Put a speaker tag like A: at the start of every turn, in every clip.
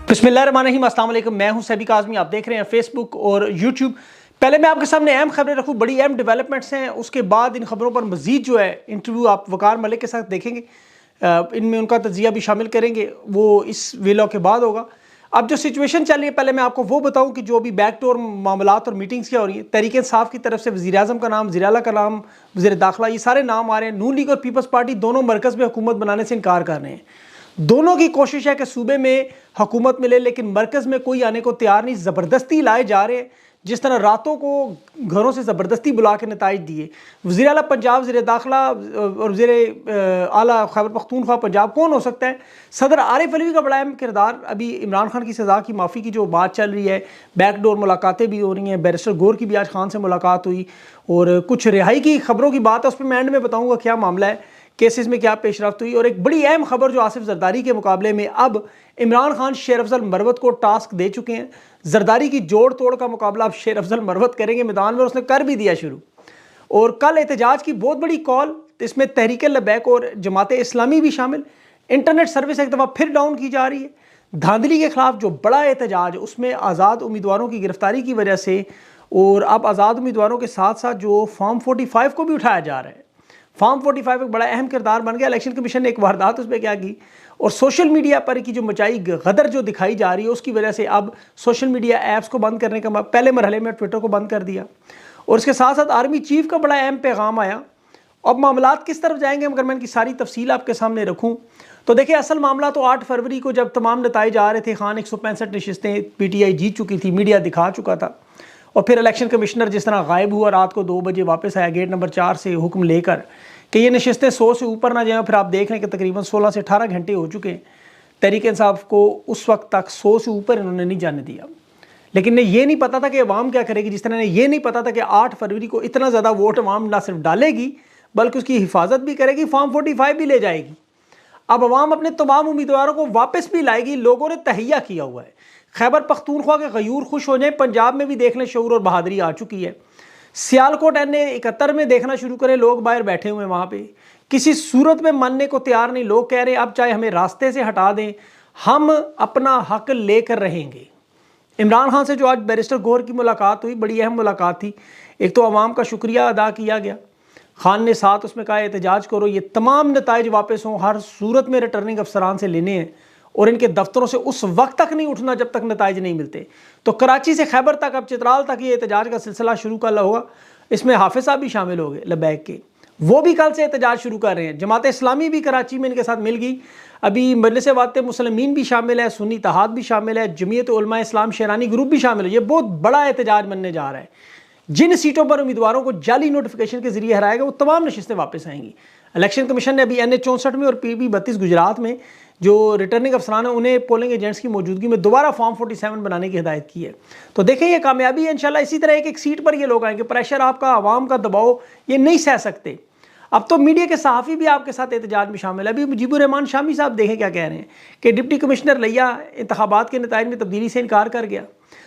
A: बिस्मिल्लाहिर्रहमानिर्रहीम, अस्सलाम वालेकुम। मैं हूं सैबिक आज़मी, आप देख रहे हैं फेसबुक और यूट्यूब। पहले मैं आपके सामने अहम खबरें रखूं, बड़ी अहम डेवलपमेंट्स हैं। उसके बाद इन खबरों पर मजीद जो है इंटरव्यू आप वकार मलिक के साथ देखेंगे, इनमें उनका तजिया भी शामिल करेंगे, वो इस वीलॉग के बाद होगा। अब जो सिचुएशन चल रही है, पहले मैं आपको वो बताऊं कि जो अभी बैकडोर मामलात और मीटिंग्स क्या हो रही है। तहरीक इंसाफ की तरफ से वज़ीर-ए-आज़म का नाम, वज़ीर-ए-आला का नाम, वज़ीर दाखिला, ये सारे नाम आ रहे हैं। नून लीग और पीपल्स पार्टी दोनों मरकज़ में हुकूमत बनाने से इनकार कर रहे हैं। दोनों की कोशिश है कि सूबे में हुकूमत मिले, लेकिन मरकज़ में कोई आने को तैयार नहीं। ज़बरदस्ती लाए जा रहे हैं, जिस तरह रातों को घरों से ज़बरदस्ती बुला के नताइज दिए। वज़ीर आला पंजाब, वज़ीर दाखिला और वज़ीर आला खैबर पख्तूनख्वा पंजाब कौन हो सकता है? सदर आरिफ अलवी का बड़ा अहम किरदार। अभी इमरान खान की सज़ा की माफ़ी की जो बात चल रही है, बैकडोर मुलाकातें भी हो रही हैं। बैरिस्टर गौर की भी आज खान से मुलाकात हुई और कुछ रिहाई की खबरों की बात है, उस पर मैं एंड में बताऊँगा क्या मामला है, केसेस में क्या पेशरफ्त हुई। और एक बड़ी अहम खबर जो आसिफ जरदारी के मुकाबले में अब इमरान खान शेर अफजल मरवत को टास्क दे चुके हैं। जरदारी की जोड़ तोड़ का मुकाबला अब शेर अफजल मरवत करेंगे मैदान में, उसने कर भी दिया शुरू। और कल एहतजाज की बहुत बड़ी कॉल, इसमें तहरीक लबैक और जमात इस्लामी भी शामिल। इंटरनेट सर्विस एक दफ़ा फिर डाउन की जा रही है। धांधली के खिलाफ जो बड़ा एहतजाज, उसमें आज़ाद उम्मीदवारों की गिरफ्तारी की वजह से, और अब आज़ाद उम्मीदवारों के साथ साथ जो फॉर्म 45 को भी उठाया जा रहा है। फॉर्म 45 एक बड़ा अहम किरदार बन गया। इलेक्शन कमीशन ने एक वारदात उसमें क्या की, और सोशल मीडिया पर की जो मचाई गदर जो दिखाई जा रही है, उसकी वजह से अब सोशल मीडिया ऐप्स को बंद करने का पहले मरहले में ट्विटर को बंद कर दिया। और इसके साथ साथ आर्मी चीफ का बड़ा अहम पैगाम आया। अब मामलात किस तरफ जाएंगे, अगर मैं इनकी सारी तफसील आपके सामने रखूँ तो देखिए, असल मामला तो 8 फरवरी को जब तमाम नताइज आ रहे थे, खान 165 नशिस्तें PTI जीत चुकी थी, मीडिया दिखा चुका था। और फिर इलेक्शन कमिश्नर जिस तरह गायब हुआ, रात को 2 बजे वापस आया गेट नंबर 4 से हुक्म लेकर कि ये नशिस्तें 100 से ऊपर ना जाएं। फिर आप देख लें कि तकरीबन 16 से 18 घंटे हो चुके हैं। तहरीक इंसाफ को उस वक्त तक 100 से ऊपर इन्होंने नहीं जाने दिया। लेकिन ने ये नहीं पता था कि अवाम क्या करेगी, जिस तरह ने ये नहीं पता था कि 8 फरवरी को इतना ज़्यादा वोट अवाम ना सिर्फ डालेगी बल्कि उसकी हिफाजत भी करेगी, फॉर्म 45 भी ले जाएगी। अब अवाम अपने तमाम उम्मीदवारों को वापस भी लाएगी। लोगों ने तहैया किया हुआ है। खैबर पख्तूनख्वा के गयूर खुश हो जाए, पंजाब में भी देख लें शऊर और बहादुरी आ चुकी है। सियालकोट NA-71 में देखना शुरू करें, लोग बाहर बैठे हुए हैं वहाँ पे, किसी सूरत में मानने को तैयार नहीं। लोग कह रहे हैं अब चाहे हमें रास्ते से हटा दें, हम अपना हक लेकर रहेंगे। इमरान खान से जो आज बैरिस्टर गौर की मुलाकात हुई, बड़ी अहम मुलाकात थी। एक तो अवाम का शुक्रिया अदा किया गया, खान ने साथ उसमें कहा एहतजाज करो, ये तमाम नताइज वापस हों, हर सूरत में रिटर्निंग अफसरान से लेने हैं और इनके दफ्तरों से उस वक्त तक नहीं उठना जब तक नताइज नहीं मिलते। तो कराची से खैबर तक, अब चित्राल तक ये एहतजाज का सिलसिला शुरू कल होगा। इसमें हाफिज साहब भी शामिल हो गए लबैक के, वो भी कल से एहतजाज शुरू कर रहे हैं। जमात इस्लामी भी कराची में इनके साथ मिल गई। अभी मजलिस वात मुसलमीन भी शामिल है, सुन्नी इत्तेहाद भी शामिल है, जमीयत उलमा इस्लाम शेरानी ग्रुप भी शामिल है। ये बहुत बड़ा एहतजाज बनने जा रहा है। जिन सीटों पर उम्मीदवारों को जाली नोटिफिकेशन के जरिए हराएगा, वो तमाम नशिस्तें वापस आएंगी। इलेक्शन कमीशन ने अभी NA-64 में और PB 32 गुजरात में जो रिटर्निंग अफसरान है, उन्हें पोलिंग एजेंट्स की मौजूदगी में दोबारा फॉर्म 47 बनाने की हिदायत की है। तो देखें, ये कामयाबी है इंशाल्लाह। इसी तरह एक एक सीट पर ये लोग आएंगे। प्रेशर आपका, आवाम का दबाव, ये नहीं सह सकते। अब तो मीडिया के सहाफ़ी भी आपके साथ एहतजाज में शामिल है। अभी मुजीबुर रहमान शामी साहब देखें क्या कह रहे हैं कि डिप्टी कमिश्नर लिया इंतखाबात के नताइज में तब्दीली से इनकार कर गया।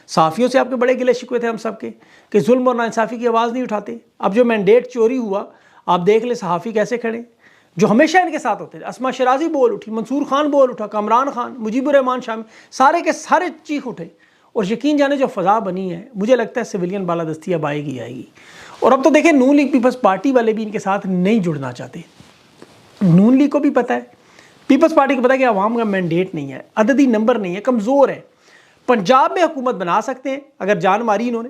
A: सहाफ़ियों से आपके बड़े गिले शिकवे थे हम सबके कि जुल्म और नाइंसाफ़ी की आवाज़ नहीं उठाते। अब जो मैंडेट चोरी हुआ, आप देख ले सहाफ़ी कैसे खड़े, जो हमेशा इनके साथ होते थे। असमा शराजी बोल उठी, मंसूर खान बोल उठा, कमरान खान, मुजीबुर रहमान शामी, सारे के सारे चीख उठे। और यकीन जाने जो फ़ज़ा बनी है, मुझे लगता है सिविलियन बालादस्ती अब आएगी। और अब तो देखें, नून लीग पीपल्स पार्टी वाले भी इनके साथ नहीं जुड़ना चाहते। नून लीग को भी पता है, पीपल्स पार्टी को पता है कि आवाम का मैंडेट नहीं है, अददी नंबर नहीं है, कमज़ोर है। पंजाब में हुकूमत बना सकते हैं अगर जान मारी इन्होंने।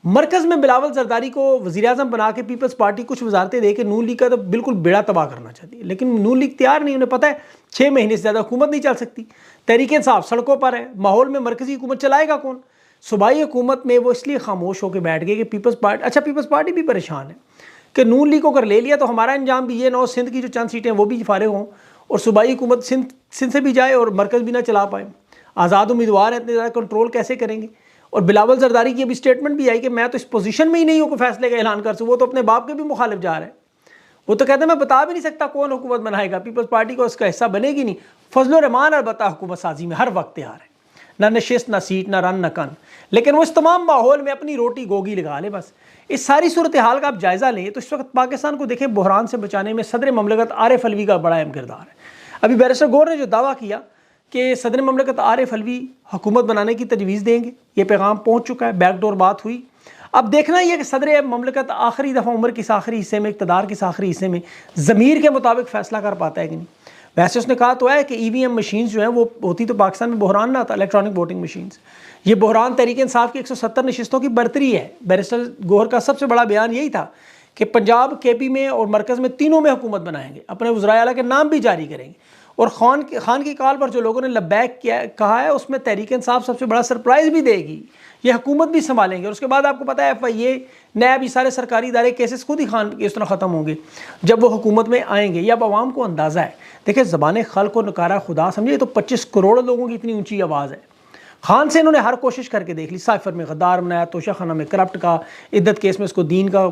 A: मरकज़ में बिलावल जरदारी को वज़ीर-ए-आज़म बना के पीपल्स पार्टी कुछ वजारतें दे के नून लीग का तो बिल्कुल बेड़ा तबाह करना चाहती है। लेकिन नून लीग तैयार नहीं, उन्हें पता है 6 महीने से ज़्यादा हुकूमत नहीं चल सकती। तहरीक इंसाफ सड़कों पर है, माहौल में मरकज़ी हुकूमत चलाएगा कौन? सूबाई हुकूमत में वो इसलिए खामोश होकर बैठ गए कि पीपल्स पार्टी भी परेशान है कि नून लीग को अगर ले लिया तो हमारा अंजाम भी ये ना हो, सिंध की जो चंद सीटें वो भी फारिग हों और सूबाई हुकूमत सिंध से भी जाए और मरकज़ भी ना चला पाए। आज़ाद उम्मीदवार है, इतने ज़्यादा कंट्रोल कैसे करेंगे? और बिलावल जरदारी की अभी स्टेटमेंट भी आई कि मैं तो इस पोजीशन में ही नहीं हूँ कि फैसले का ऐलान कर सकूँ। वो तो अपने बाप के भी मुखालिफ जा रहा है। वो तो कहते हैं मैं बता भी नहीं सकता कौन हुकूमत बनाएगा, पीपल्स पार्टी को उसका हिस्सा बनेगी नहीं। फजल रहमान अलबत्ता हुकूमत साजी में हर वक्त तैयार है, ना नशिस्त, ना सीट, ना रन, ना कन। लेकिन वो इस तमाम माहौल में अपनी रोटी गोगी लगा ले बस। इस सारी सूरत हाल का आप जायज़ा लें तो इस वक्त पाकिस्तान को देखें, बहरान से बचाने में सदर ममलकत आरिफ अलवी का बड़ा अहम किरदार है। अभी बैरिस्टर गौर ने जो दावा किया कि सदर ममलकत आरिफ अलवी हुकूमत बनाने की तजवीज़ देंगे। ये पैगाम पहुँच चुका है, बैकडोर बात हुई। अब देखना ही है कि सदर ममलकत आखिरी दफ़ा उम्र के आखिरी हिस्से में, इक़्तिदार के आखिरी हिस्से में ज़मीर के मुताबिक फ़ैसला कर पाता है कि नहीं। वैसे उसने कहा तो है कि EVM मशीन्स जो हैं वो होती तो पाकिस्तान में बहरान ना था, इलेक्ट्रॉनिक वोटिंग मशीन्स। ये बहरान तहरीक इंसाफ की 170 नशिस्तों की बरतरी है। बैरिस्टर गौहर का सबसे बड़ा बयान यही था कि पंजाब, KP में और मरकज़ में तीनों में हुकूमत बनाएंगे, अपने वज़राए आला के नाम भी जारी करेंगे। और खान की कॉल पर जो लोगों ने लब्बैक किया कहा है, उसमें तहरीक इंसाफ सबसे बड़ा सरप्राइज़ भी देगी। ये हुकूमत भी संभालेंगे। और उसके बाद आपको पता है FIA, नैब, ये सारे सरकारी इदारे केसेस खुद ही खान के इस तरह ख़त्म होंगे जब वो हुकूमत में आएंगे। ये अब आवाम को अंदाज़ा है। देखिए, ज़बान खल्क़ और नकारा खुदा समझिए तो 25 करोड़ लोगों की इतनी ऊँची आवाज़ है। खान से इन्होंने हर कोशिश करके देख ली। साइफर में गद्दार बनाया, तोशा खाना में करप्ट का, इद्दत केस में इसको दीन का,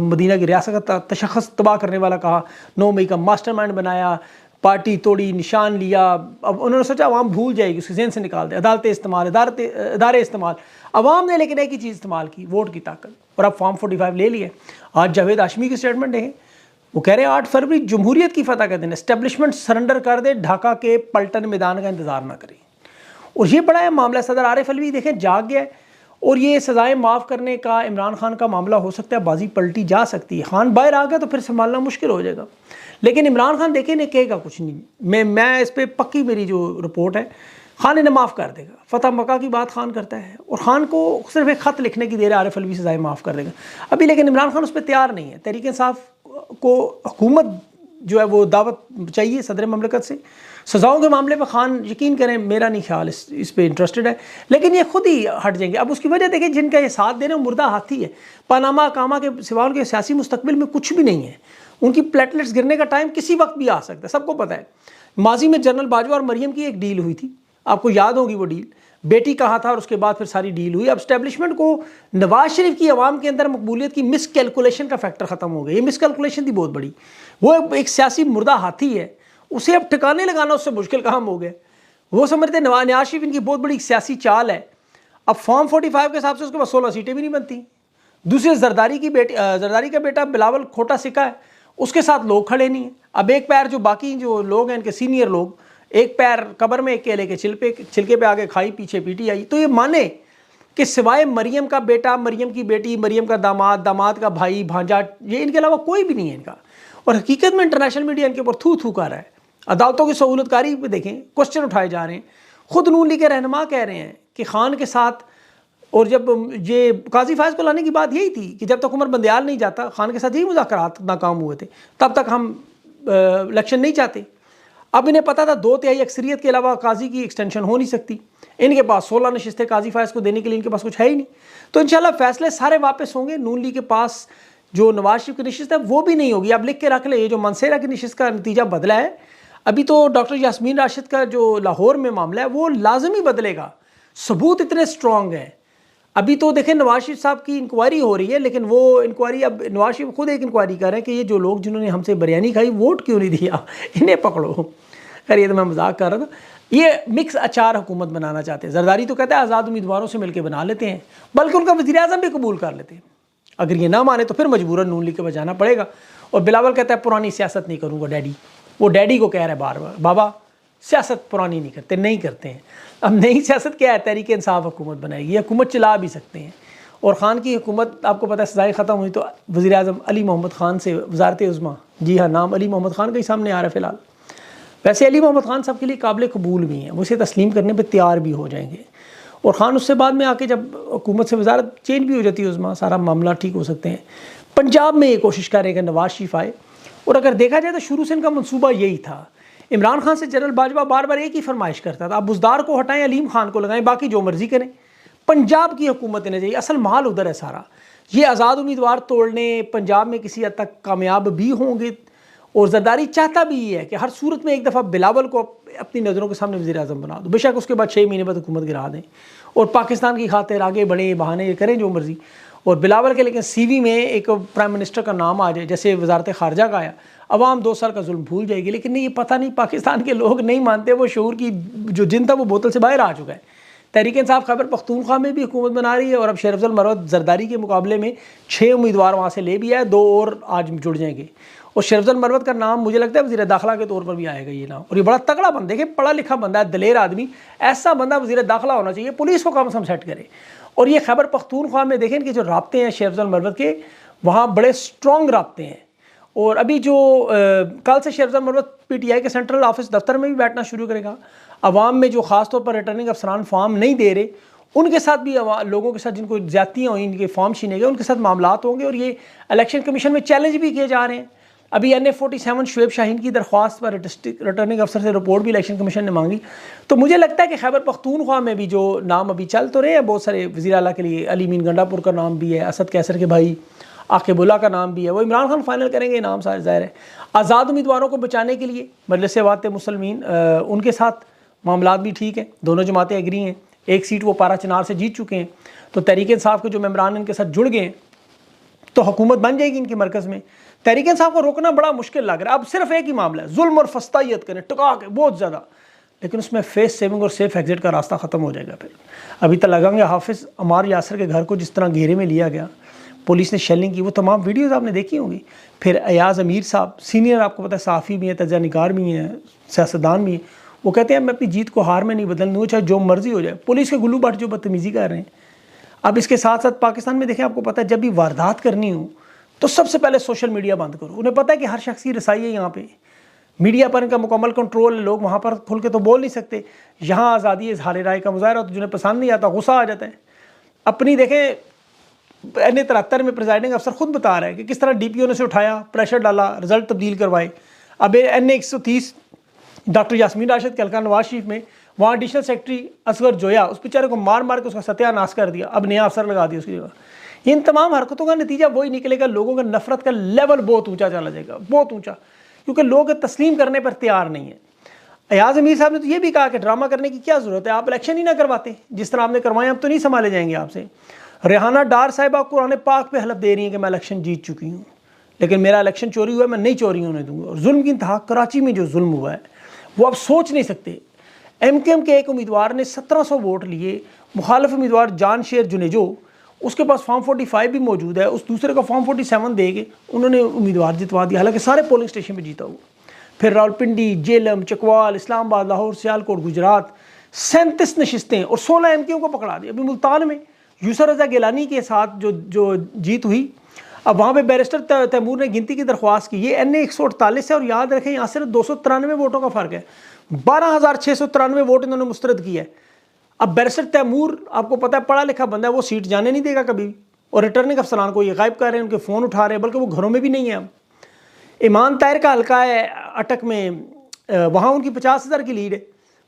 A: मदीना की रियासत का तशख़्ख़ुस तबाह करने वाला कहा, 9 मई का मास्टरमाइंड बनाया, पार्टी तोड़ी, निशान लिया। अब उन्होंने सोचा अवाम भूल जाएगी, उसके ज़हन से निकाल दे। अदालतें इस्तेमाल, इदारे इस्तेमाल। अवाम ने लेकिन एक ही चीज़ इस्तेमाल की, वोट की ताकत। और अब फॉर्म 45 ले लिए। आज जावेद हाशमी की स्टेटमेंट देखें, वो कह रहे हैं 8 फरवरी जमहूरियत की फ़तह का दिन, एस्टेब्लिशमेंट सरेंडर कर दे, ढाका के पलटन मैदान का इंतज़ार ना करें। और ये बड़ा है मामला। सदर आरिफ अलवी देखें जाग गया और ये सज़ाएँ माफ़ करने का इमरान खान का मामला हो सकता है, बाजी पलटी जा सकती है। खान बाहर आ गया तो फिर संभालना मुश्किल हो जाएगा। लेकिन इमरान खान देखें ने कहेगा कुछ नहीं। मैं इस पर पक्की मेरी जो रिपोर्ट है, खान इन्हें माफ़ कर देगा। फतह मक्का की बात खान करता है और खान को सिर्फ एक ख़त लिखने की देर है, आरिफ अलवी सज़ाएँ माफ़ कर देगा अभी। लेकिन इमरान खान उस पर तैयार नहीं है। तहरीक इंसाफ को हुकूमत जो है वो दावत चाहिए सदर ममलकत से। सज़ाओं के मामले पर खान यकीन करें मेरा नहीं ख्याल इस पर इंटरेस्टेड है, लेकिन ये खुद ही हट जाएंगे। अब उसकी वजह देखिए, जिनका ये साथ दे रहे हैं मुर्दा हाथी है। पनामा कामा के सिवा उनके सियासी मुस्तकबिल में कुछ भी नहीं है। उनकी प्लेटलेट्स गिरने का टाइम किसी वक्त भी आ सकता है, सबको पता है। माजी में जनरल बाजवा और मरियम की एक डील हुई थी, आपको याद होगी वो डील। बेटी कहा था और उसके बाद फिर सारी डील हुई। अब स्टैब्लिशमेंट को नवाज शरीफ की आवाम के अंदर मकबूलियत की मिस कैलकुलेशन का फैक्टर ख़त्म हो गया। ये मिस कैलकुलेशन थी बहुत बड़ी। वो एक सियासी मुर्दा हाथी है, उसे अब ठिकाने लगाना उससे मुश्किल काम हो गया। वो समझते नवाज शरीफ इनकी बहुत बड़ी सियासी चाल है। अब फॉर्म 45 के हिसाब से उसके पास 16 सीटें भी नहीं बनती। दूसरे जरदारी का बेटा बिलावल खोटा सिक्का है, उसके साथ लोग खड़े नहीं हैं। अब एक पैर जो बाकी जो लोग हैं इनके सीनियर लोग, एक पैर कब्र में, एक केले के छिलके पे आगे खाई, पीछे PTI। तो ये माने कि सिवाय मरियम का बेटा, मरियम की बेटी, मरियम का दामाद, दामाद का भाई, भांजा, ये इनके अलावा कोई भी नहीं है इनका। और हकीकत में इंटरनेशनल मीडिया इनके ऊपर थू थू कर रहा है। अदालतों की सहूलतकारी पे देखें, क्वेश्चन उठाए जा रहे हैं। खुद नून लीग के रहनुमा कह रहे हैं कि खान के साथ, और जब ये काजी फायज़ को लाने की बात यही थी कि जब तक उमर बंदयाल नहीं जाता, खान के साथ यही मुज़ाकरात नाकाम हुए थे, तब तक हम इलेक्शन नहीं चाहते। अब इन्हें पता था 2/3 अक्सरियत के अलावा काजी की एक्सटेंशन हो नहीं सकती। इनके पास 16 नशिस्तें काजी फायज़ को देने के लिए इनके पास कुछ है ही नहीं। तो इंशाल्लाह फैसले सारे वापस होंगे। नून लीग के पास जो नवाज शरीफ की नशिस्त है वो भी नहीं होगी। आप लिख के रख ले, ये जो मनसेरा की नशिस्त का नतीजा बदला है, अभी तो डॉक्टर यास्मीन राशिद का जो लाहौर में मामला है वो लाजमी बदलेगा। सबूत इतने स्ट्रॉन्ग हैं। अभी तो देखें नवाज शरीफ साहब की इंक्वायरी हो रही है, लेकिन वो इंक्वायरी, अब नवाज शरीफ खुद एक इंक्वायरी कर रहे हैं कि ये जो लोग जिन्होंने हमसे बिरयानी खाई वोट क्यों नहीं दिया, इन्हें पकड़ो। खैर ये तो मैं मजाक कर रहा था। ये मिक्स अचार हुकूमत बनाना चाहते हैं। जरदारी तो कहता है आज़ाद उम्मीदवारों से मिलकर बना लेते हैं, बल्कि उनका वज़ीर आज़म भी कबूल कर लेते हैं। अगर ये ना माने तो फिर मजबूरन नून लीग के बजाना पड़ेगा। और बिलावल कहता है पुरानी सियासत नहीं करूँगा डैडी। वो डैडी को कह रहा है बार बार, बाबा सियासत पुरानी नहीं करते, नहीं करते हैं। अब नई सियासत क्या है, तहरीक इंसाफ हुकूमत बनाएगी, हुकूमत चला भी सकते हैं। और ख़ान की हुकूमत आपको पता है सजाएँ ख़त्म हुई तो वज़ीर आज़म अली मोहम्मद ख़ान से वज़ारत उज़्मा, जी हाँ नाम अली मोहम्मद ख़ान का ही सामने आ रहा है फ़िलहाल। वैसे अली मोहम्मद ख़ान सब के लिए काबिल कबूल भी हैं, वो इसे तस्लीम करने पर तैयार भी हो जाएंगे। और ख़ान उससे बाद में आके जब हुकूमत से वज़ारत चेंज भी हो जाती है उज़्मा, सारा मामला ठीक हो सकते हैं। पंजाब में ये कोशिश कर रहे हैं कि नवाज शरीफ आए। और अगर देखा जाए तो शुरू से इनका मनसूबा यही था। इमरान खान से जनरल बाजवा बार बार एक ही फरमाइश करता था, आप बुज़दार को हटाएं, अलीम खान को लगाएं, बाकी जो मर्जी करें, पंजाब की हुकूमत इन्हें चाहिए। असल माल उधर है सारा। ये आज़ाद उम्मीदवार तोड़ने पंजाब में किसी हद तक कामयाब भी होंगे। और जरदारी चाहता भी ये है कि हर सूरत में एक दफ़ा बिलावल को अपनी नज़रों के सामने वज़ीर आज़म बना दो, बेशक उसके बाद 6 महीने बाद हुकूमत गिरा दें और पाकिस्तान की खातिर आगे बढ़े, बहाने करें जो मर्जी। और बिलावल के लेकिन CV में एक प्राइम मिनिस्टर का नाम आ जाए, जैसे वजारत ख़ारजा का आया, अवाम 2 साल का जुल्म भूल जाएगी। लेकिन नहीं, ये पता नहीं पाकिस्तान के लोग नहीं मानते। वो शऊर की जो जिन था वो बोतल से बाहर आ चुका है। तहरीक इंसाफ खैबर पख्तूनख्वा में भी हुकूमत बना रही है और अब शेर अफजल मरवत जरदारी के मुकाबले में 6 उम्मीदवार वहाँ से ले भी आए, 2 और आज जुड़ जाएंगे। और शेर अफजल मरवत का नाम मुझे लगता है वज़ीर दाखिला के तौर पर भी आएगा ये नाम, और ये बड़ा तगड़ा बंदा, देखिए पढ़ा लिखा बंदा है, दलेर आदमी, ऐसा बंदा वज़ीर दाखिला होना चाहिए, पुलिस को कम से कम सेट करे। और ये खैबर पख्तूनख्वा में देखें इनके जो राब्ते हैं शेर अफजल मरवत के, वहाँ बड़े स्ट्रॉन्ग राब्ते हैं। और अभी जो कल से शेर अफजल मरवत PTI के सेंट्रल ऑफिस दफ्तर में भी बैठना शुरू करेगा। अवाम में जो ख़ास तौर पर रिटर्निंग अफसरान फॉर्म नहीं दे रहे, उनके साथ भी लोगों के साथ जिनको ज्यादतियाँ हुई, इनके फॉर्म छीने गए, उनके साथ मामलात होंगे। और ये इलेक्शन कमीशन में चैलेंज भी किए जा रहे हैं। अभी NA-47 शुएब शाहीन की दरख्वास्त पर रिटर्निंग अफसर से रिपोर्ट भी इलेक्शन कमीशन ने मांगी। तो मुझे लगता है कि खैबर पख्तूनख्वा में भी जो नाम अभी चल तो रहे हैं बहुत सारे, वज़ीर आला के लिए अली मीन गंडापुर का नाम भी है, असद कैसर के भाई आकिबुल्ला का नाम भी है, वो इमरान खान फाइनल करेंगे नाम सारे ज़ाहिर है। आज़ाद उम्मीदवारों को बचाने के लिए मजलिस वात मुसलमीन उनके साथ मामलात भी ठीक है, दोनों जमातें एग्री हैं, 1 सीट वो पारा चनार से जीत चुके हैं। तो तहरीक इंसाफ के जो मेम्बरान इनके साथ जुड़ गए हैं तो हुकूमत बन जाएगी इनके मरकज़ में। तहरीक इंसाफ को रोकना बड़ा मुश्किल लग रहा है। अब सिर्फ एक ही मामला है, जुल्म और फस्तायत करें, टुका के बहुत ज़्यादा, लेकिन उसमें फेस सेविंग और सेफ एग्जिट का रास्ता ख़त्म हो जाएगा। फिर अभी तक लगाएंगे हाफिज़ अमार यासर के घर को जिस तरह घेरे में लिया गया, पुलिस ने शेलिंग की, वो तमाम वीडियोस आपने देखी होंगी। फिर अयाज़ अमीर साहब सीनियर, आपको पता है सहाफ़ी भी हैं, तजज़िया निगार भी हैं, सियासतदान भी हैं, वो कहते हैं मैं अपनी जीत को हार में नहीं बदलने दूँ, चाहे जो मर्जी हो जाए। पुलिस के गुल्लू बाट जो बदतमीज़ी कर रहे हैं। अब इसके साथ साथ पाकिस्तान में देखें, आपको पता है जब भी वारदात करनी हो तो सबसे पहले सोशल मीडिया बंद करो। उन्हें पता है कि हर शख्स की रसाई है, यहाँ पे मीडिया पर इनका मुकम्मल कंट्रोल है, लोग वहाँ पर खुल के तो बोल नहीं सकते। यहाँ आज़ादी इज़हार राय का मुजाहरा हो तो जिन्हें पसंद नहीं आता गुस्सा आ जाता है। अपनी देखें NA-73 में प्रिजाइडिंग अफसर खुद बता रहा है कि किस तरह DPO ने उसे उठाया, प्रेशर डाला, रिजल्ट तब्दील करवाए। अब NA-130 डॉक्टर यास्मीन राशिद के हल्का नवाज शरीफ में, वहाँ एडिशनल सेक्रेटरी असगर जोया, उस बेचारे को मार मार के उसका सत्यानाश कर दिया, अब नया अफसर लगा दिया उसकी जगह। इन तमाम हरकतों का नतीजा वही निकलेगा, लोगों का नफरत का लेवल बहुत ऊंचा चला जाएगा, बहुत ऊंचा, क्योंकि लोग तस्लीम करने पर तैयार नहीं है। अयाज़ अमीर साहब ने तो ये भी कहा कि ड्रामा करने की क्या ज़रूरत है, आप इलेक्शन ही ना करवाते, जिस तरह आपने करवाए अब तो नहीं संभाले जाएंगे आपसे। रेहाना डार साहिबा कुरान पाक पे हलफ दे रही है कि मैं इलेक्शन जीत चुकी हूँ, लेकिन मेरा इलेक्शन चोरी हुआ है, मैं नहीं चोरी होने दूँगा। और जुल्म की इंतहा, कराची में जो जुल्म हुआ है वो आप सोच नहीं सकते। MKM के एक उम्मीदवार ने 1700 वोट लिए, मुखालिफ उम्मीदवार जान शेर जुनेजो, उसके पास फॉर्म 45 भी मौजूद है, उस दूसरे का फॉर्म 47 दे के उन्होंने उम्मीदवार जितवा दिया, हालांकि सारे पोलिंग स्टेशन पे जीता हुआ। फिर रावलपिंडी, जेलम, चकवाल, इस्लामाबाद, लाहौर, सियालकोट, गुजरात 37 नशिस्तें और 16 MKM को पकड़ा दिया। अभी मुल्तान में यूसुफ रज़ा गिलानी के साथ जो जीत हुई, अब वहाँ पे बैरिस्टर तैमूर ने गिनती की दरख्वास्त की। ये NA-148 है और याद रखें यहाँ सिर्फ 293 वोटों का फ़र्क है, 12,693 वोट इन्होंने मुस्तरद किया है। अब बैरिस्टर तैमूर आपको पता है पढ़ा लिखा बंदा है, वो सीट जाने नहीं देगा कभी भी। और रिटर्निंग अफसरान को ये गायब कर रहे हैं, उनके फ़ोन उठा रहे हैं, बल्कि वो घरों में भी नहीं है। अब ईमान ताहिर का हल्का है अटक में, वहाँ उनकी 50,000 की लीड है,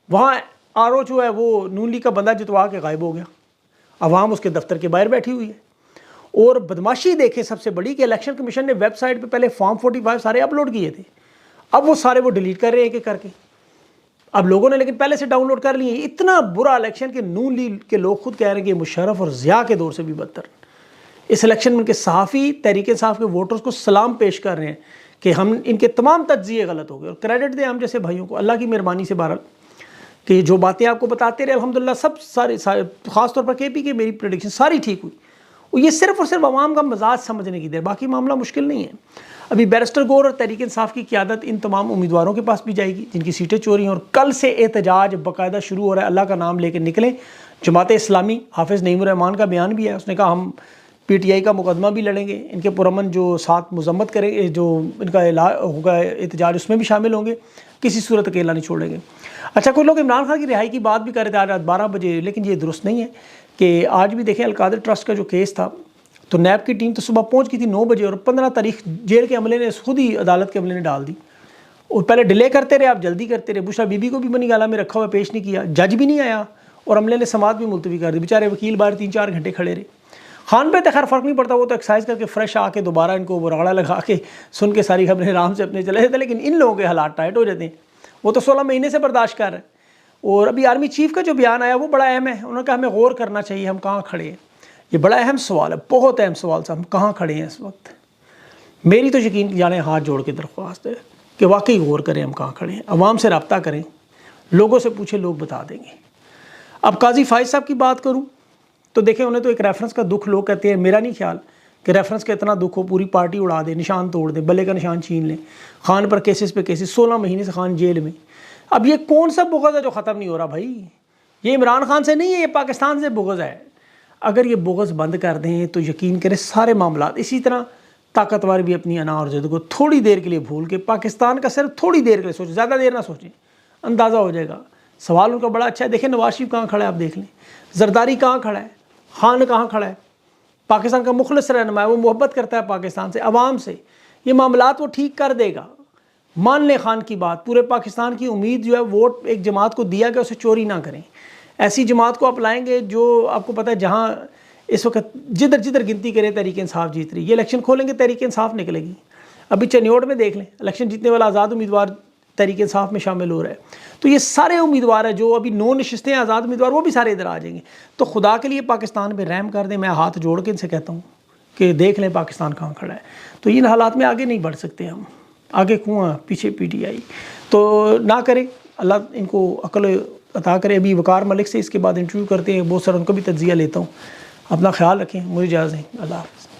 A: वहाँ RO जो है वो नून लीग का बंदा जितवा के गायब हो गया, अवाम उसके दफ्तर के बाहर बैठी हुई है। और बदमाशी देखें सबसे बड़ी कि इलेक्शन कमीशन ने वेबसाइट पे पहले फॉर्म 45 सारे अपलोड किए थे, अब वो सारे वो डिलीट कर रहे हैं एक एक करके। अब लोगों ने लेकिन पहले से डाउनलोड कर लिए। इतना बुरा इलेक्शन कि नून लीग के लोग खुद कह रहे हैं कि मुशर्रफ और ज़िया के दौर से भी बदतर इस इलेक्शन में उनके सहाफ़ी तहरीक इंसाफ के वोटर्स को सलाम पेश कर रहे हैं कि हम इनके तमाम तज्ज़िये गलत हो गए। और क्रेडिट दें हम जैसे भाइयों को, अल्लाह की मेहरबानी से बहरहाल कि जो बातें आपको बताते रहे अल्हम्दुलिल्लाह सब सारे ख़ासतौर पर KP के मेरी प्रेडिक्शन सारी ठीक हुई। और ये सिर्फ और सिर्फ अवाम का मजाज समझने की देर, बाकी मामला मुश्किल नहीं है। अभी बैरिस्टर गौर और तहरीक इंसाफ की क़यादत इन तमाम उम्मीदवारों के पास भी जाएगी जिनकी सीटें चोरी हैं, और कल से एहतजाज बाकायदा शुरू हो रहा है। अल्लाह का नाम लेकर निकलें। जमात इस्लामी हाफिज़ नईमुर रहमान का बयान भी है, उसने कहा हम PTI का मुकदमा भी लड़ेंगे, इनके पुरअमन जो साथ मजम्मत करेंगे, जो इनका होगा एहतजाज उसमें भी शामिल होंगे, किसी सूरत अकेला नहीं छोड़ेंगे। अच्छा, कुछ लोग इमरान खान की रिहाई की बात भी कर रहे थे आज रात 12 बजे, लेकिन ये दुरुस्त नहीं है कि आज भी देखें अलकादर ट्रस्ट का जो केस था, तो नैब की टीम तो सुबह पहुंच गई थी 9 बजे, और 15 तारीख जेल के अमले ने खुद ही अदालत के अमले ने डाल दी। और पहले डिले करते रहे, आप जल्दी करते रहे। बुशरा बीबी को भी बनी गाला में रखा हुआ पेश नहीं किया, जज भी नहीं आया, और अमले ने समात भी मुलतवी कर दी। बेचारे वकील बाहर 3-4 घंटे खड़े रहे। खान पे तो खैर फ़र्क नहीं पड़ता, वो तो एक्सरसाइज करके फ्रेश आके दोबारा इनको वो रगड़ा लगा के सुन के सारी खबरें आराम से अपने चले जाते। लेकिन इन लोगों के हालात टाइट हो जाते हैं, वो तो 16 महीने से बर्दाश्त कर रहे हैं। और अभी आर्मी चीफ का जो बयान आया वो बड़ा अहम है। उन्होंने कहा हमें गौर करना चाहिए हम कहाँ खड़े हैं। ये बड़ा अहम सवाल है, बहुत अहम सवाल साहब, हम कहाँ खड़े हैं इस वक्त। मेरी तो यकीन जाने हाथ जोड़ के दरख्वास्त है कि वाकई गौर करें हम कहाँ खड़े हैं, अवाम से रब्ता करें, लोगों से पूछे, लोग बता देंगे। अब काजी फाइज साहब की बात करूँ तो देखें, उन्हें तो एक रेफरेंस का दुख लोग कहते हैं, मेरा नहीं ख्याल कि रेफरेंस का इतना दुख हो पूरी पार्टी उड़ा दे, निशान तोड़ दे, बल्ले का निशान छीन लें, खान पर केसेस पे केसेस, 16 महीने से खान जेल में। अब ये कौन सा बुग़्ज़ है जो ख़त्म नहीं हो रहा भाई? ये इमरान खान से नहीं है, ये पाकिस्तान से बुग़्ज़ है। अगर ये बुग़्ज़ बंद कर दें तो यकीन करें सारे मामला, इसी तरह ताकतवर भी अपनी अना और ज़िद को थोड़ी देर के लिए भूल के पाकिस्तान का सिर्फ थोड़ी देर के लिए सोचें, ज़्यादा देर ना सोचें, अंदाज़ा हो जाएगा। सवाल उनका बड़ा अच्छा है। देखें नवाज शरीफ कहाँ खड़ा है, आप देख लें, जरदारी कहाँ खड़ा है, खान कहाँ खड़ा है, पाकिस्तान का मुखलिस रहनुमा है, वो मोहब्बत करता है पाकिस्तान से, अवाम से। ये मामलात वो ठीक कर देगा, मान लें खान की बात। पूरे पाकिस्तान की उम्मीद जो है वोट एक जमात को दिया गया, उसे चोरी ना करें। ऐसी जमात को आप लाएंगे जो आपको पता है जहाँ इस वक्त जिधर जिधर गिनती करें तहरीक इंसाफ जीत रही। ये इलेक्शन खोलेंगे तहरीक इंसाफ निकलेगी। अभी चनियोड़ में देख लें, इलेक्शन जीतने वाला आज़ाद उम्मीदवार तहरीक इंसाफ में शामिल हो रहा है। तो ये सारे उम्मीदवार हैं जो अभी 9 नशिस्तें आज़ाद उम्मीदवार, वो भी सारे इधर आ जाएंगे। तो खुदा के लिए पाकिस्तान पे रहम कर दें, मैं हाथ जोड़ के इनसे कहता हूँ कि देख लें पाकिस्तान कहाँ खड़ा है। तो इन हालात में आगे नहीं बढ़ सकते हम, आगे कुआं पीछे PTI। तो ना करें, अल्लाह इनको अक्ल अता करे। अभी वकार मलिक से इसके बाद इंटरव्यू करते हैं, बहुत सारा उनको भी तज्जिया लेता हूँ। अपना ख्याल रखें, मुझे इजाज़त दें, अल्लाह हाफ़िज़।